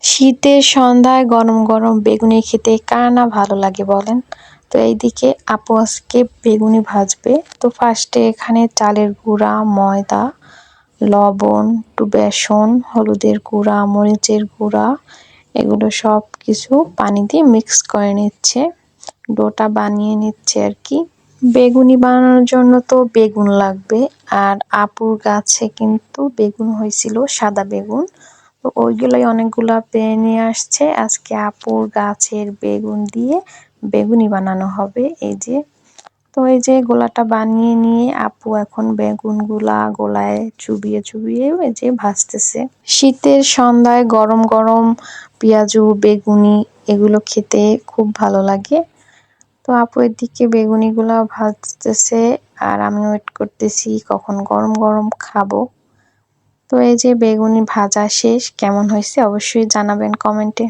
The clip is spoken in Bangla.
শীতের সন্ধ্যায় গরম গরম বেগুনি খেতে কার না ভালো লাগে বলেন। তো এইদিকে আপু আজকে বেগুনি ভাজবে। তো ফার্স্টে এখানে চালের গুঁড়া, ময়দা, লবণ, একটু বেসন, হলুদের গুঁড়া, মরিচের গুঁড়া এগুলো সব কিছু পানি দিয়ে মিক্স করে নিচ্ছে, ডোটা বানিয়ে নিচ্ছে আর কি। বেগুনি বানানোর জন্য তো বেগুন লাগবে, আর আপুর গাছে কিন্তু বেগুন হয়েছিল, সাদা বেগুন। তো ওইগুলোই অনেকগুলা পেয়ে নিয়ে আসছে। আজকে আপুর গাছের বেগুন দিয়ে বেগুনি বানানো হবে। এই যে গোলাটা বানিয়ে নিয়ে আপু এখন বেগুনগুলা গোলায় চুবিয়ে চুবিয়ে এই যে ভাজতেছে। শীতের সন্ধ্যায় গরম গরম পেঁয়াজু বেগুনি এগুলো খেতে খুব ভালো লাগে। তো আপু এদিকে বেগুনিগুলা ভাজতেছে আর আমি ওয়েট করতেছি কখন গরম গরম খাবো। তো এই যে বেগুনি ভাজা শেষ, কেমন হয়েছে অবশ্যই জানাবেন কমেন্টে।